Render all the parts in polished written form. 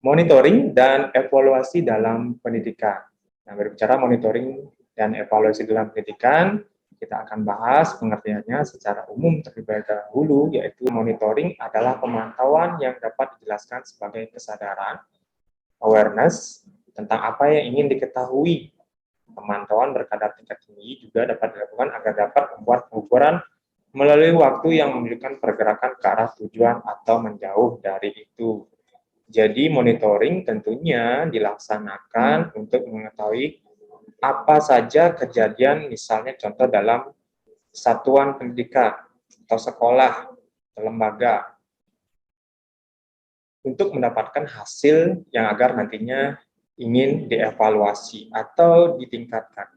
Monitoring dan evaluasi dalam pendidikan. Nah, berbicara monitoring dan evaluasi dalam pendidikan, kita akan bahas pengertiannya secara umum terlebih dahulu, yaitu monitoring adalah pemantauan yang dapat dijelaskan sebagai kesadaran, awareness, tentang apa yang ingin diketahui. Pemantauan berkadar tingkat tinggi juga dapat dilakukan agar dapat membuat pengukuran melalui waktu yang menunjukkan pergerakan ke arah tujuan atau menjauh dari itu. Jadi monitoring tentunya dilaksanakan untuk mengetahui apa saja kejadian, misalnya contoh dalam satuan pendidikan atau sekolah, atau lembaga, untuk mendapatkan hasil yang agar nantinya ingin dievaluasi atau ditingkatkan.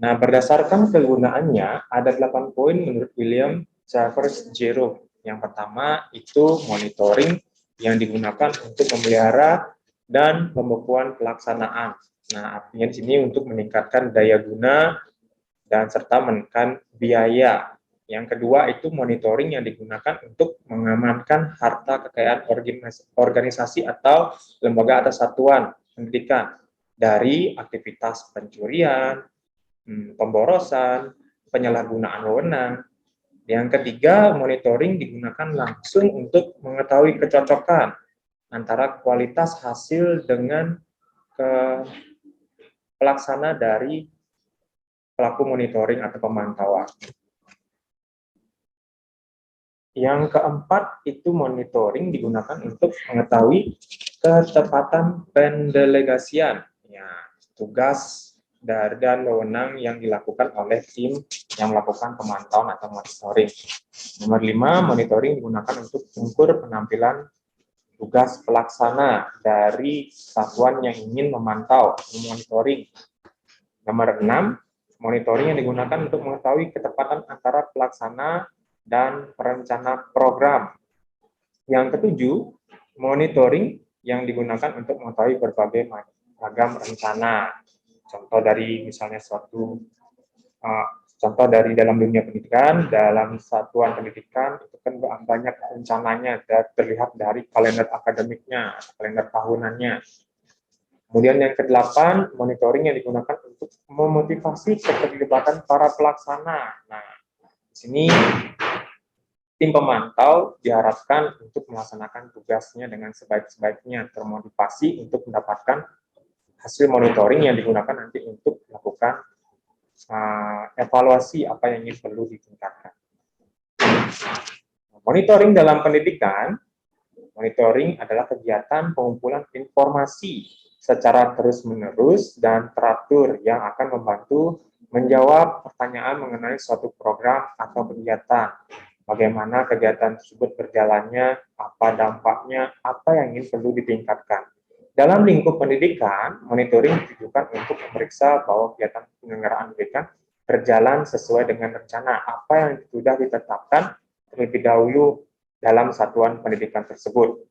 Nah, berdasarkan kegunaannya, ada 8 poin menurut William Travers Jerome. Yang pertama itu monitoring yang digunakan untuk memelihara dan pembekuan pelaksanaan. Nah, artinya di sini untuk meningkatkan daya guna dan serta menekan biaya. Yang kedua itu monitoring yang digunakan untuk mengamankan harta kekayaan organisasi atau lembaga atau satuan pendidikan dari aktivitas pencurian, pemborosan, penyalahgunaan wewenang. Yang ketiga, monitoring digunakan langsung untuk mengetahui kecocokan antara kualitas hasil dengan pelaksana dari pelaku monitoring atau pemantauan. Yang keempat, itu monitoring digunakan untuk mengetahui ketepatan pendelegasian, ya, tugas dan wewenang yang dilakukan oleh tim yang melakukan pemantauan atau monitoring. Nomor 5, monitoring digunakan untuk mengukur penampilan tugas pelaksana dari satuan yang ingin memantau atau monitoring. Nomor 6, monitoring yang digunakan untuk mengetahui ketepatan antara pelaksana dan perencana program. Yang ketujuh, monitoring yang digunakan untuk mengetahui berbagai ragam rencana. Contoh dari misalnya contoh dari dalam dunia pendidikan, dalam satuan pendidikan itu kan banyak rencananya, terlihat dari kalender akademiknya, kalender tahunannya. Kemudian yang ke-8, monitoring yang digunakan untuk memotivasi keterlibatan para pelaksana. Nah, di sini tim pemantau diharapkan untuk melaksanakan tugasnya dengan sebaik-baiknya, termotivasi untuk mendapatkan hasil monitoring yang digunakan nanti untuk melakukan evaluasi apa yang ingin perlu ditingkatkan. Monitoring dalam pendidikan, monitoring adalah kegiatan pengumpulan informasi secara terus-menerus dan teratur yang akan membantu menjawab pertanyaan mengenai suatu program atau kegiatan. Bagaimana kegiatan tersebut berjalannya, apa dampaknya, apa yang ingin perlu ditingkatkan. Dalam lingkup pendidikan, monitoring ditujukan untuk memeriksa bahwa kegiatan penyelenggaraan pendidikan berjalan sesuai dengan rencana apa yang sudah ditetapkan terlebih dahulu dalam satuan pendidikan tersebut.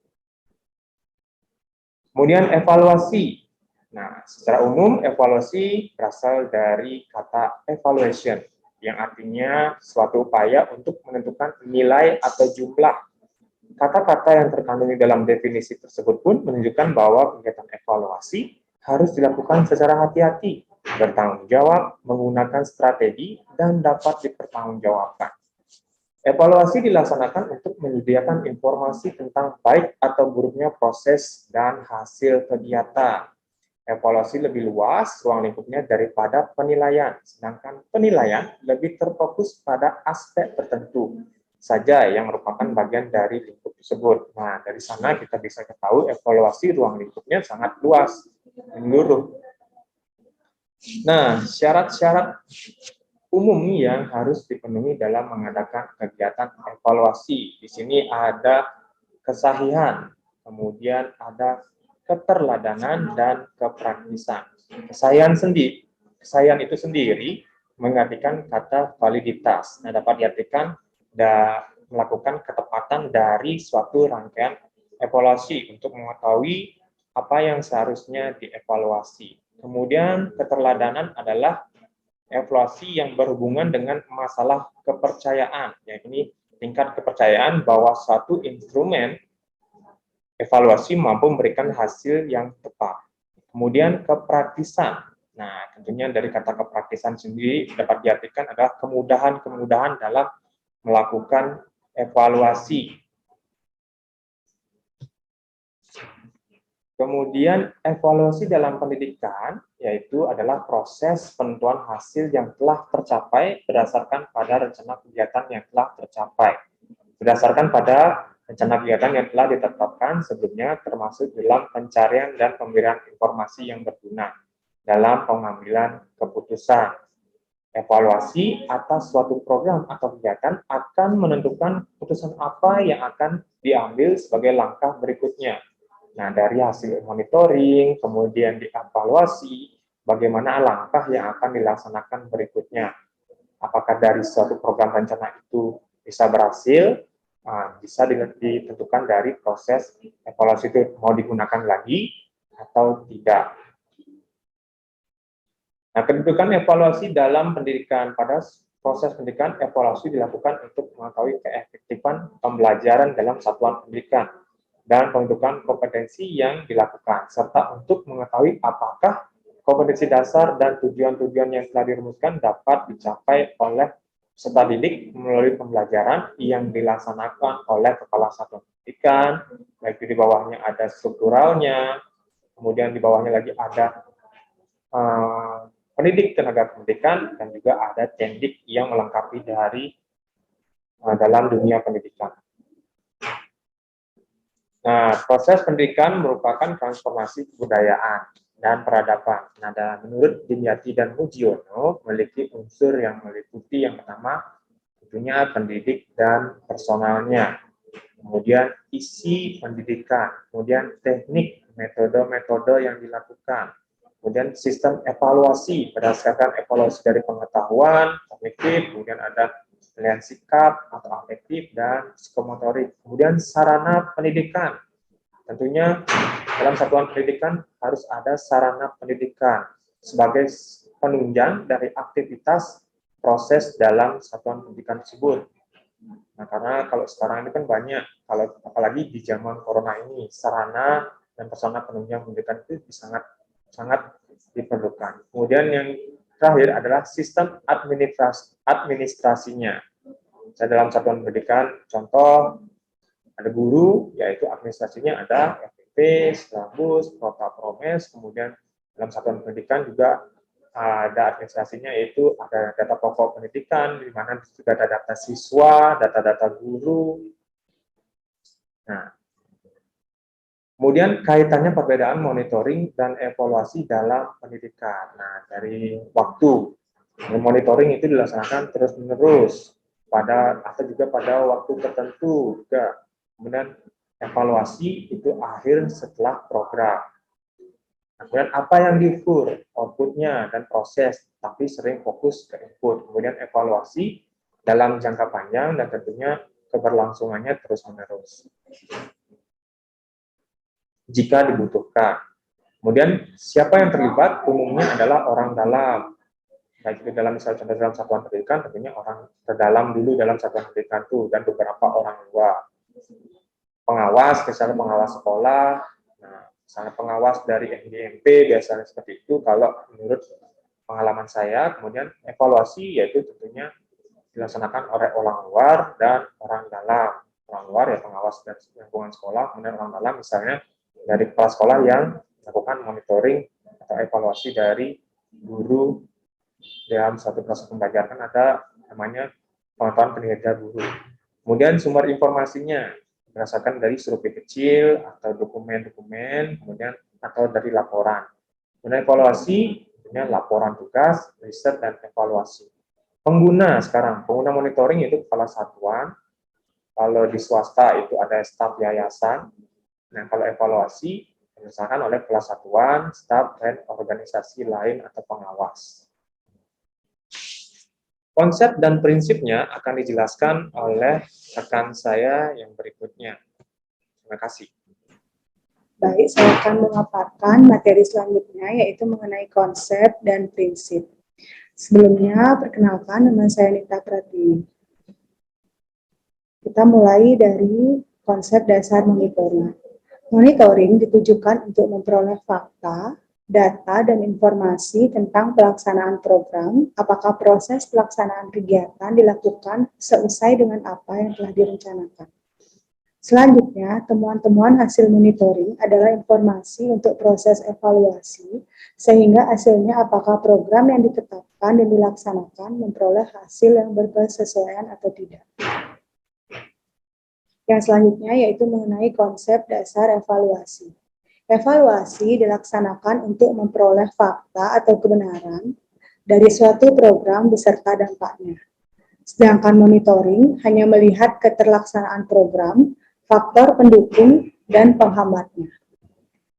Kemudian evaluasi. Nah, secara umum evaluasi berasal dari kata evaluation, yang artinya suatu upaya untuk menentukan nilai atau jumlah. Kata-kata yang terkandung di dalam definisi tersebut pun menunjukkan bahwa kegiatan evaluasi harus dilakukan secara hati-hati, bertanggung jawab, menggunakan strategi, dan dapat dipertanggungjawabkan. Evaluasi dilaksanakan untuk menyediakan informasi tentang baik atau buruknya proses dan hasil kegiatan. Evaluasi lebih luas ruang lingkupnya daripada penilaian, sedangkan penilaian lebih terfokus pada aspek tertentu saja yang merupakan bagian dari lingkup tersebut. Nah, dari sana kita bisa ketahui evaluasi ruang lingkupnya sangat luas, menyeluruh. Nah, syarat-syarat umum yang harus dipenuhi dalam mengadakan kegiatan evaluasi. Di sini ada kesahihan, kemudian ada keterladanan dan kepraktisan. Kesahihan itu sendiri mengartikan kata validitas. Nah, dapat diartikan melakukan ketepatan dari suatu rangkaian evaluasi untuk mengetahui apa yang seharusnya dievaluasi. Kemudian keterladanan adalah evaluasi yang berhubungan dengan masalah kepercayaan, yakni tingkat kepercayaan bahwa suatu instrumen evaluasi mampu memberikan hasil yang tepat. Kemudian kepraktisan. Nah, tentunya dari kata kepraktisan sendiri dapat diartikan adalah kemudahan-kemudahan dalam melakukan evaluasi. Kemudian evaluasi dalam pendidikan yaitu adalah proses penentuan hasil yang telah tercapai berdasarkan pada rencana kegiatan yang telah tercapai. Berdasarkan pada rencana kegiatan yang telah ditetapkan sebelumnya, termasuk dalam pencarian dan pemberian informasi yang berguna dalam pengambilan keputusan. Evaluasi atas suatu program atau kegiatan akan menentukan keputusan apa yang akan diambil sebagai langkah berikutnya. Nah, dari hasil monitoring, kemudian dievaluasi, bagaimana langkah yang akan dilaksanakan berikutnya. Apakah dari suatu program rencana itu bisa berhasil, bisa ditentukan dari proses evaluasi itu mau digunakan lagi atau tidak. Nah, kedudukan evaluasi dalam pendidikan. Pada proses pendidikan, evaluasi dilakukan untuk mengetahui keefektifan pembelajaran dalam satuan pendidikan dan pembentukan kompetensi yang dilakukan, serta untuk mengetahui apakah kompetensi dasar dan tujuan-tujuan yang telah dirumuskan dapat dicapai oleh peserta didik melalui pembelajaran yang dilaksanakan oleh kepala satuan pendidikan, baik di bawahnya ada strukturalnya, kemudian di bawahnya lagi ada pendidik tenaga pendidikan, dan juga ada tendik yang melengkapi dari dalam dunia pendidikan. Nah, proses pendidikan merupakan transformasi kebudayaan dan peradaban. Nah, menurut Dimyati dan Mujiono, memiliki unsur yang meliputi yang pertama, tentunya pendidik dan personalnya. Kemudian isi pendidikan, kemudian teknik, metode-metode yang dilakukan, kemudian sistem evaluasi berdasarkan evaluasi dari pengetahuan, kognitif, kemudian ada penilaian sikap atau afektif dan psikomotorik. Kemudian sarana pendidikan. Tentunya dalam satuan pendidikan harus ada sarana pendidikan sebagai penunjang dari aktivitas proses dalam satuan pendidikan tersebut. Nah, karena kalau sekarang ini kan banyak, kalau apalagi di zaman corona ini, sarana dan persona penunjang pendidikan itu sangat diperlukan. Kemudian yang terakhir adalah sistem administrasinya. Saya dalam satuan pendidikan, contoh ada guru, yaitu administrasinya ada FPP, Silabus, Prota Promes, kemudian dalam satuan pendidikan juga ada administrasinya, yaitu ada data pokok pendidikan, di mana juga ada data siswa, data-data guru. Nah, kemudian kaitannya perbedaan monitoring dan evaluasi dalam pendidikan. Nah, dari waktu, monitoring itu dilaksanakan terus-menerus atau juga pada waktu tertentu juga. Kemudian evaluasi itu akhir setelah program. Kemudian apa yang diukur, outputnya dan proses, tapi sering fokus ke input. Kemudian evaluasi dalam jangka panjang dan tentunya keberlangsungannya terus-menerus jika dibutuhkan. Kemudian siapa yang terlibat umumnya adalah orang dalam. Baik itu dalam misalnya contoh dalam satuan pendidikan, tentunya orang terdalam dulu dalam satuan pendidikan itu dan beberapa orang luar. Pengawas, misalnya pengawas sekolah, misalnya pengawas dari NDMP, biasanya seperti itu kalau menurut pengalaman saya. Kemudian evaluasi yaitu tentunya dilaksanakan oleh orang luar dan orang dalam. Orang luar ya pengawas dari lingkungan sekolah, kemudian orang dalam misalnya dari kepala sekolah yang melakukan monitoring atau evaluasi dari guru dalam suatu proses pembelajaran, ada namanya pengetahuan kinerja guru. Kemudian sumber informasinya berdasarkan dari survei kecil atau dokumen-dokumen, kemudian atau dari laporan. Kemudian evaluasi, kemudian laporan tugas, riset, dan evaluasi. Pengguna sekarang, pengguna monitoring itu kepala satuan, kalau di swasta itu ada staf yayasan. Nah, kalau evaluasi dilaksanakan oleh kepala satuan, staf, dan organisasi lain atau pengawas. Konsep dan prinsipnya akan dijelaskan oleh rekan saya yang berikutnya. Terima kasih. Baik, saya akan memaparkan materi selanjutnya, yaitu mengenai konsep dan prinsip. Sebelumnya, perkenalkan, nama saya Nita Pratiwi. Kita mulai dari konsep dasar monitoring. Monitoring ditujukan untuk memperoleh fakta, data, dan informasi tentang pelaksanaan program, apakah proses pelaksanaan kegiatan dilakukan seusai dengan apa yang telah direncanakan. Selanjutnya, temuan-temuan hasil monitoring adalah informasi untuk proses evaluasi, sehingga hasilnya apakah program yang ditetapkan dan dilaksanakan memperoleh hasil yang berkesesuaian atau tidak. Yang selanjutnya yaitu mengenai konsep dasar evaluasi. Evaluasi dilaksanakan untuk memperoleh fakta atau kebenaran dari suatu program beserta dampaknya. Sedangkan monitoring hanya melihat keterlaksanaan program, faktor pendukung, dan penghambatnya.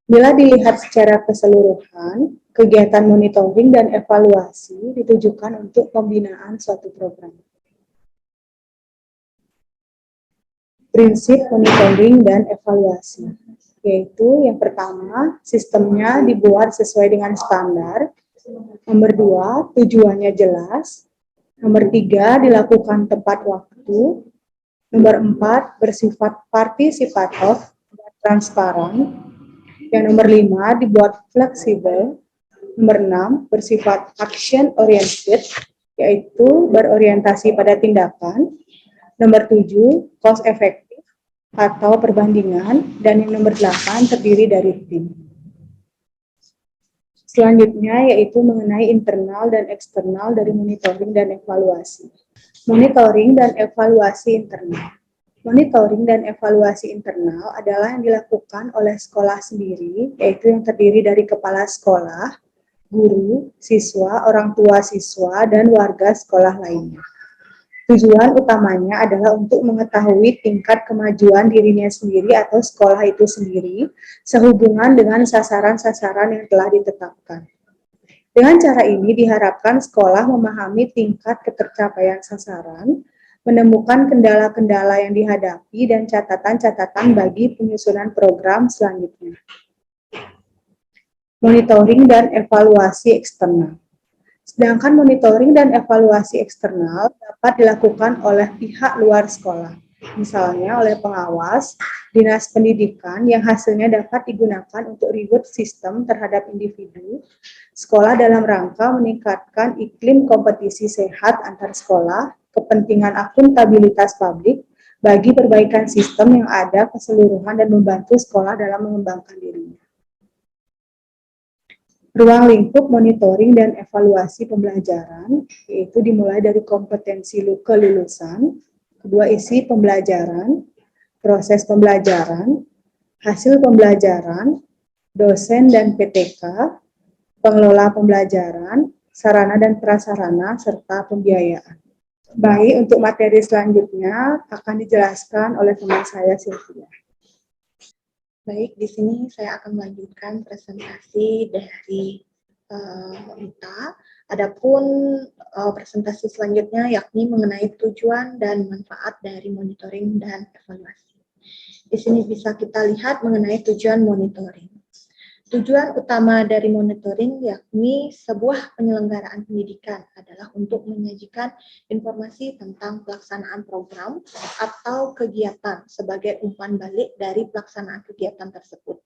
Bila dilihat secara keseluruhan, kegiatan monitoring dan evaluasi ditujukan untuk pembinaan suatu program. Prinsip monitoring dan evaluasi, yaitu yang pertama, sistemnya dibuat sesuai dengan standar. Nomor 2, tujuannya jelas. Nomor 3, dilakukan tepat waktu. Nomor 4, bersifat partisipatif dan transparan. Yang nomor 5, dibuat fleksibel. Nomor 6, bersifat action oriented, yaitu berorientasi pada tindakan. Nomor 7, cost efektif atau perbandingan, dan yang nomor 8 terdiri dari tim. Selanjutnya yaitu mengenai internal dan eksternal dari monitoring dan evaluasi. Monitoring dan evaluasi internal. Monitoring dan evaluasi internal adalah yang dilakukan oleh sekolah sendiri, yaitu yang terdiri dari kepala sekolah, guru, siswa, orang tua siswa, dan warga sekolah lainnya. Tujuan utamanya adalah untuk mengetahui tingkat kemajuan dirinya sendiri atau sekolah itu sendiri sehubungan dengan sasaran-sasaran yang telah ditetapkan. Dengan cara ini diharapkan sekolah memahami tingkat ketercapaian sasaran, menemukan kendala-kendala yang dihadapi, dan catatan-catatan bagi penyusunan program selanjutnya. Monitoring dan evaluasi eksternal. Sedangkan monitoring dan evaluasi eksternal dapat dilakukan oleh pihak luar sekolah, misalnya oleh pengawas, dinas pendidikan yang hasilnya dapat digunakan untuk reward sistem terhadap individu, sekolah dalam rangka meningkatkan iklim kompetisi sehat antar sekolah, kepentingan akuntabilitas publik, bagi perbaikan sistem yang ada keseluruhan dan membantu sekolah dalam mengembangkan dirinya. Ruang lingkup monitoring dan evaluasi pembelajaran, yaitu dimulai dari kompetensi kelulusan, kedua isi pembelajaran, proses pembelajaran, hasil pembelajaran, dosen dan PTK, pengelola pembelajaran, sarana dan prasarana, serta pembiayaan. Baik, untuk materi selanjutnya akan dijelaskan oleh teman saya, Sylvia. Baik, di sini saya akan melanjutkan presentasi dari Rita. Adapun presentasi selanjutnya yakni mengenai tujuan dan manfaat dari monitoring dan evaluasi. Di sini bisa kita lihat mengenai tujuan monitoring. Tujuan utama dari monitoring yakni sebuah penyelenggaraan pendidikan adalah untuk menyajikan informasi tentang pelaksanaan program atau kegiatan sebagai umpan balik dari pelaksanaan kegiatan tersebut.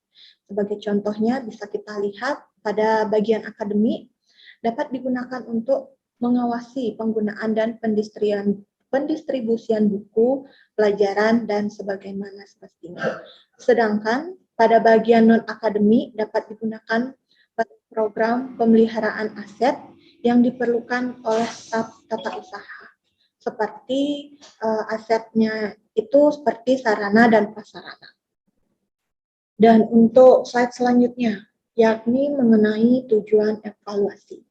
Sebagai contohnya bisa kita lihat pada bagian akademik dapat digunakan untuk mengawasi penggunaan dan pendistribusian buku, pelajaran, dan sebagaimana semestinya. Sedangkan pada bagian non-akademik dapat digunakan pada program pemeliharaan aset yang diperlukan oleh staf tata usaha. Seperti asetnya itu seperti sarana dan prasarana. Dan untuk slide selanjutnya, yakni mengenai tujuan evaluasi.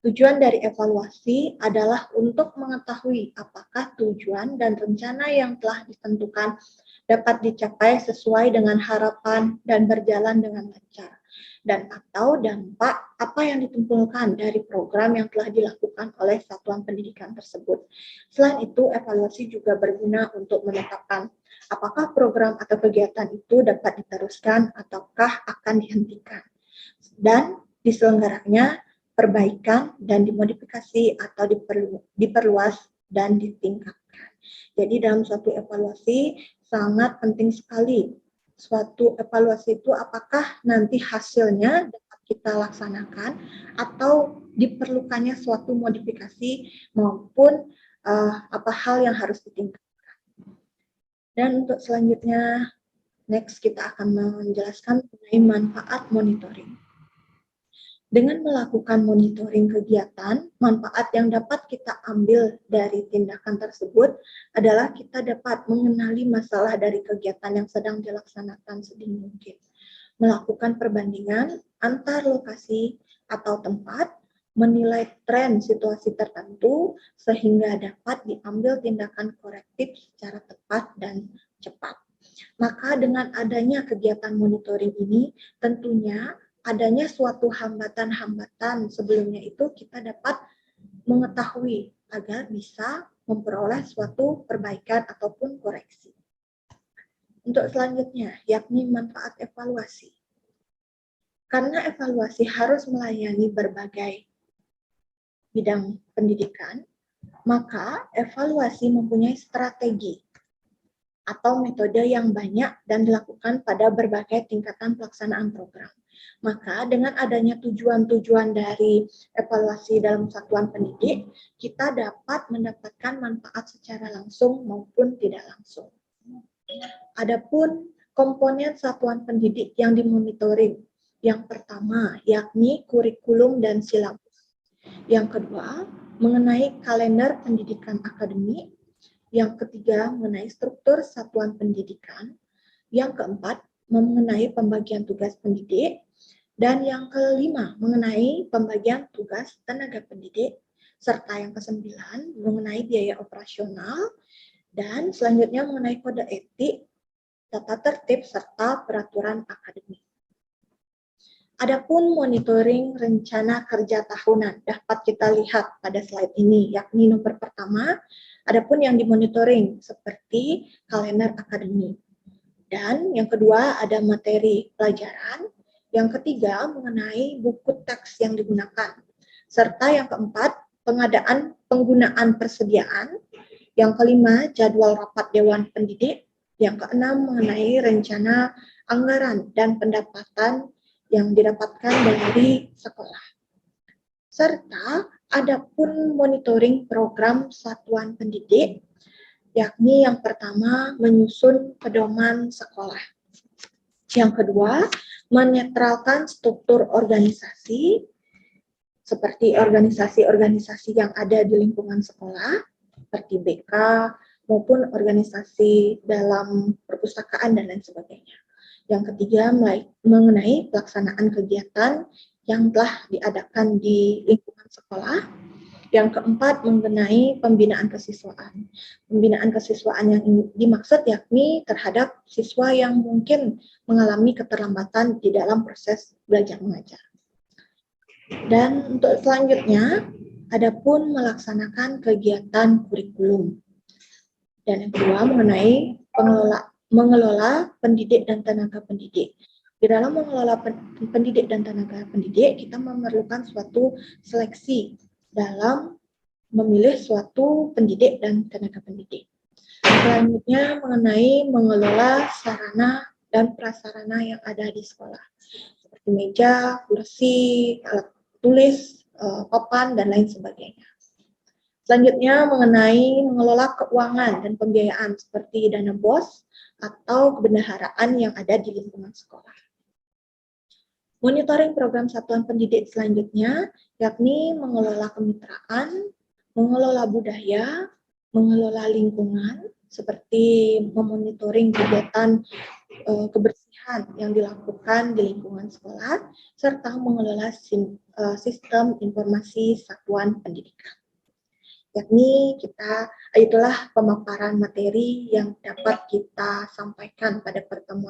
Tujuan dari evaluasi adalah untuk mengetahui apakah tujuan dan rencana yang telah ditentukan dapat dicapai sesuai dengan harapan dan berjalan dengan lancar, dan atau dampak apa yang ditimbulkan dari program yang telah dilakukan oleh satuan pendidikan tersebut. Selain itu, evaluasi juga berguna untuk menetapkan apakah program atau kegiatan itu dapat diteruskan ataukah akan dihentikan, dan diselenggaranya perbaikan dan dimodifikasi atau diperluas dan ditingkatkan. Jadi dalam suatu evaluasi sangat penting sekali suatu evaluasi itu apakah nanti hasilnya dapat kita laksanakan atau diperlukannya suatu modifikasi maupun apa hal yang harus ditingkatkan. Dan untuk selanjutnya, next kita akan menjelaskan mengenai manfaat monitoring. Dengan melakukan monitoring kegiatan, manfaat yang dapat kita ambil dari tindakan tersebut adalah kita dapat mengenali masalah dari kegiatan yang sedang dilaksanakan sedini mungkin. Melakukan perbandingan antar lokasi atau tempat, menilai tren situasi tertentu sehingga dapat diambil tindakan korektif secara tepat dan cepat. Maka dengan adanya kegiatan monitoring ini, tentunya adanya suatu hambatan-hambatan sebelumnya itu kita dapat mengetahui agar bisa memperoleh suatu perbaikan ataupun koreksi. Untuk selanjutnya, yakni manfaat evaluasi. Karena evaluasi harus melayani berbagai bidang pendidikan, maka evaluasi mempunyai strategi atau metode yang banyak dan dilakukan pada berbagai tingkatan pelaksanaan program. Maka dengan adanya tujuan-tujuan dari evaluasi dalam satuan pendidik, kita dapat mendapatkan manfaat secara langsung maupun tidak langsung. Adapun komponen satuan pendidik yang dimonitoring, yang pertama yakni kurikulum dan silabus. Yang kedua, mengenai kalender pendidikan akademik. Yang ketiga, mengenai struktur satuan pendidikan. Yang keempat, mengenai pembagian tugas pendidik. Dan yang kelima, mengenai pembagian tugas tenaga pendidik. Serta yang kesembilan, mengenai biaya operasional. Dan selanjutnya mengenai kode etik, tata tertib, serta peraturan akademik. Adapun monitoring rencana kerja tahunan dapat kita lihat pada slide ini, yakni nomor pertama, adapun yang dimonitoring seperti kalender akademik. Dan yang kedua ada materi pelajaran, yang ketiga mengenai buku teks yang digunakan, serta yang keempat penggunaan persediaan, yang kelima jadwal rapat dewan pendidik, yang keenam mengenai rencana anggaran dan pendapatan yang didapatkan dari sekolah. Serta adapun monitoring program satuan pendidik, yakni yang pertama menyusun pedoman sekolah. Yang kedua, menetralkan struktur organisasi, seperti organisasi-organisasi yang ada di lingkungan sekolah, seperti BK, maupun organisasi dalam perpustakaan dan lain sebagainya. Yang ketiga, mengenai pelaksanaan kegiatan yang telah diadakan di lingkungan sekolah. Yang keempat, mengenai pembinaan kesiswaan. Pembinaan kesiswaan yang dimaksud yakni terhadap siswa yang mungkin mengalami keterlambatan di dalam proses belajar mengajar. Dan untuk selanjutnya, adapun melaksanakan kegiatan kurikulum. Dan yang kedua, mengenai mengelola pendidik dan tenaga pendidik. Di dalam mengelola pendidik dan tenaga pendidik, kita memerlukan suatu seleksi dalam memilih suatu pendidik dan tenaga pendidik. Selanjutnya, mengenai mengelola sarana dan prasarana yang ada di sekolah, seperti meja, kursi, alat tulis, papan, dan lain sebagainya. Selanjutnya, mengenai mengelola keuangan dan pembiayaan seperti dana BOS atau kebendaharaan yang ada di lingkungan sekolah. Monitoring program satuan pendidik selanjutnya, yakni mengelola kemitraan, mengelola budaya, mengelola lingkungan, seperti memonitoring kegiatan kebersihan yang dilakukan di lingkungan sekolah, serta mengelola sistem informasi satuan pendidikan. Yakni itulah pemaparan materi yang dapat kita sampaikan pada pertemuan